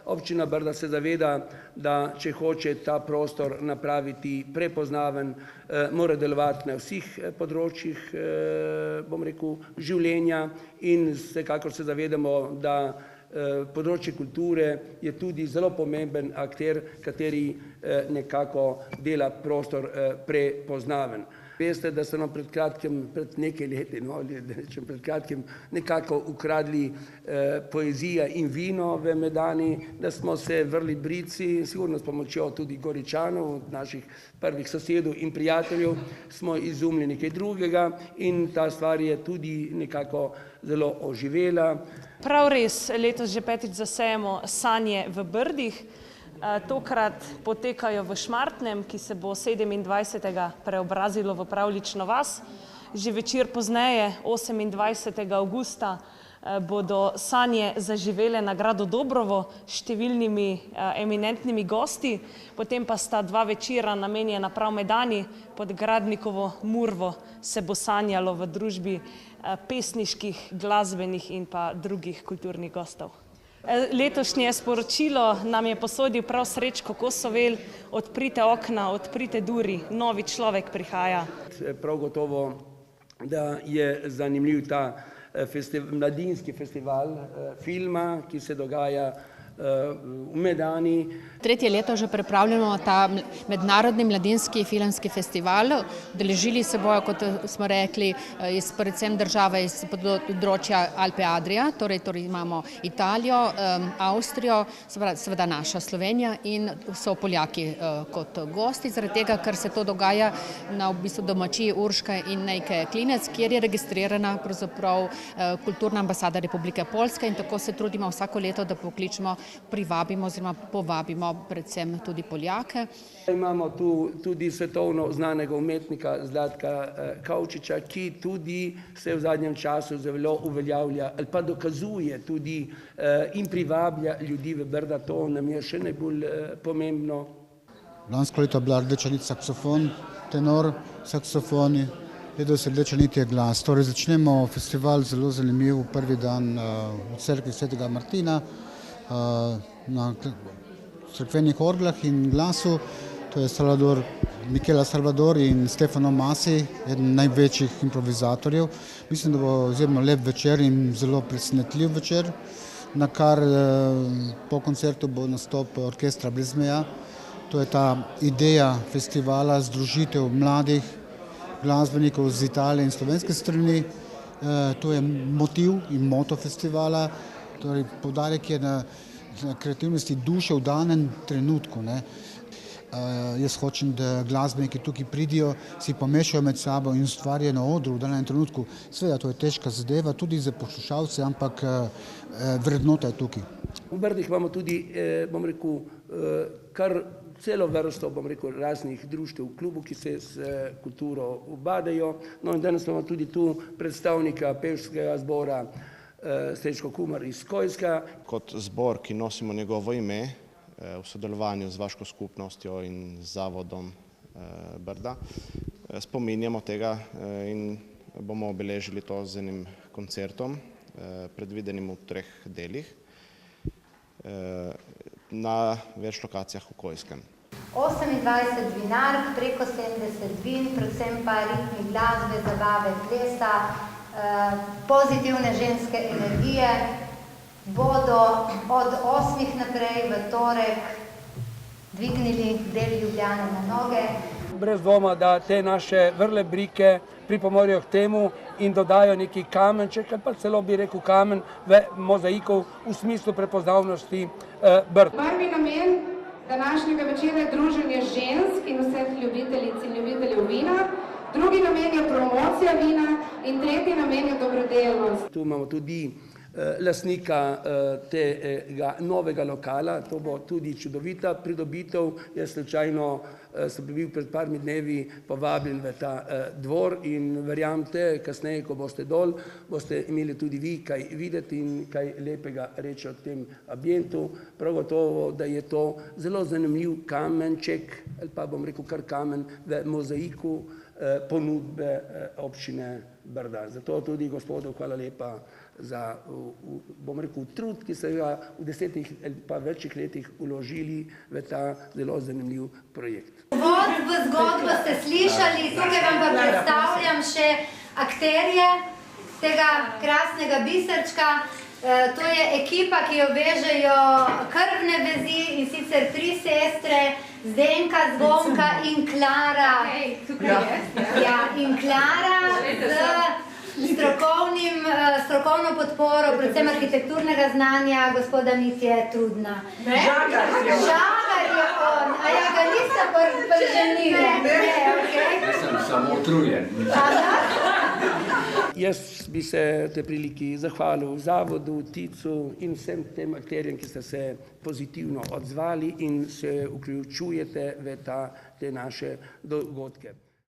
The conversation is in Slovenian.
Občina Brda se zaveda, da če hoče ta prostor napraviti prepoznaven, mora delovati na vseh področjih, življenja in vsekakor se zavedamo, da področje kulture je tudi zelo pomemben akter, kateri nekako dela prostor prepoznaven. Veste, da so nam pred nekaj leti, pred kratkim nekako ukradli poezija in vino v Medani, da smo se vrli Brici, sigurno s pomočjo tudi Goričanov, naših prvih sosedov in prijateljev, smo izumili nekaj drugega in ta stvar je tudi nekako zelo oživela. Prav res, letos že petič zasejemo Sanje v Brdih. Tokrat potekajo v Šmartnem, ki se bo 27. preobrazilo v pravljično vas. Že večer pozneje, 28. avgusta, bodo Sanje zaživele na gradu Dobrovo s številnimi eminentnimi gosti, potem pa sta dva večera namenjena prav Medani, pod Gradnikovo Murvo se bo sanjalo v družbi pesniških, glasbenih in pa drugih kulturnih gostov. Letošnje sporočilo nam je posodil prav Srečko Kosovel: odprite okna, odprite duri, novi človek prihaja. Prav gotovo, da je zanimiv ta mladinski festival filma, ki se dogaja v Medani. Tretje leto že pripravljamo ta mednarodni mladinski filmski festival. Udeležili se bojo, kot smo rekli, predvsem države iz področja Alpe Adria, torej imamo Italijo, Avstrijo, seveda naša Slovenija in so Poljaki kot gosti, zaradi tega, ker se to dogaja na v bistvu domačiji Urška in Nejke Klinec, kjer je registrirana pravzaprav kulturna ambasada Republike Poljske, in tako se trudimo vsako leto, da pokličemo, privabimo oziroma povabimo predvsem tudi Poljake. Imamo tu tudi svetovno znanega umetnika Zlatka Kavčiča, ki tudi se v zadnjem času zelo uveljavlja ali pa dokazuje tudi in privablja ljudi v Brda. To nam je še najbolj pomembno. Lansko leto je bila rdeča nit saksofon, tenor, saksofoni, letos rdeča nit je glas. Torej začnemo festival zelo zanimiv, prvi dan v cerkvi Svetega Martina, na cerkvenih orglah in glasu. To je Michela Salvador in Stefano Masi, eden največjih improvizatorjev. Mislim, da bo izjemno lep večer in zelo presenetljiv večer, na kar po koncertu bo nastop orkestra Brez meja. To je ta ideja festivala, združitev mladih glasbenikov z Italije in slovenske strani. To je motiv in moto festivala. Torej, poudarek je na kreativnosti duše v danem trenutku. Jaz hočem, da glasbeniki tukaj pridijo, si pomešajo med sabo in ustvarjajo na odru v danem trenutku. Seveda, to je težka zadeva tudi za poslušalce, ampak vrednota je tukaj. V Brdih imamo tudi, kar celo vrsto, raznih društev, klubov, ki se s kulturo ubadajo. No in danes imamo tudi tu predstavnika pevskega zbora Srečko Kumar iz Kojska. Kot zbor, ki nosimo njegovo ime, v sodelovanju z vaško skupnostjo in zavodom Brda, spominjamo tega in bomo obeležili to z enim koncertom, predvidenim v 3 delih, na več lokacijah v Kojskem. 28 vinark, preko 70 vin, predvsem pa ritmi glasbe, zabave, plesa, pozitivne ženske energije bodo od 8 naprej v torek dvignili del Ljubljane na noge. Brez dvoma, da te naše vrle brike pripomorejo k temu in dodajo neki kamenček, ali pa celo bi rekel kamen v mozaiku v smislu prepoznavnosti Brd. Prvi namen današnjega večera je druženje žensk in vseh ljubiteljic in ljubiteljev vina. Drugi namen je promocija vina in tretji namen je dobrodelnost. Tu imamo tudi lastnika tega novega lokala, to bo tudi čudovita pridobitev. Jaz slučajno sem bil pred parmi dnevi povabljen v ta dvor in verjamete, kasneje, ko boste dol, boste imeli tudi vi kaj videti in kaj lepega reči o tem ambientu. Prav gotovo, da je to zelo zanimiv kamenček, ali pa bom rekel kar kamen v mozaiku ponudbe občine Brda. Zato tudi gospodu hvala lepa za, bom rekel, trud, ki so ga v 10 pa večjih letih vložili v ta zelo zanimiv projekt. Uvod v zgodbo ste slišali, tukaj vam pa predstavljam še akterje tega krasnega biserčka. To je ekipa, ki jo vežejo krvne vezi, in sicer 3 sestre, Zdenka, Zvonka in Klara. In Klara z strokovno podporo, predvsem arhitekturnega znanja gospoda Mitje Trudna. Žagar je on. A ja, ga niste prženili? Jaz sem samo utrujen. Jaz bi se te priliki zahvalil zavodu, TIC-u in vsem tem akterjem, ki ste se pozitivno odzvali in se vključujete v te naše dogodke.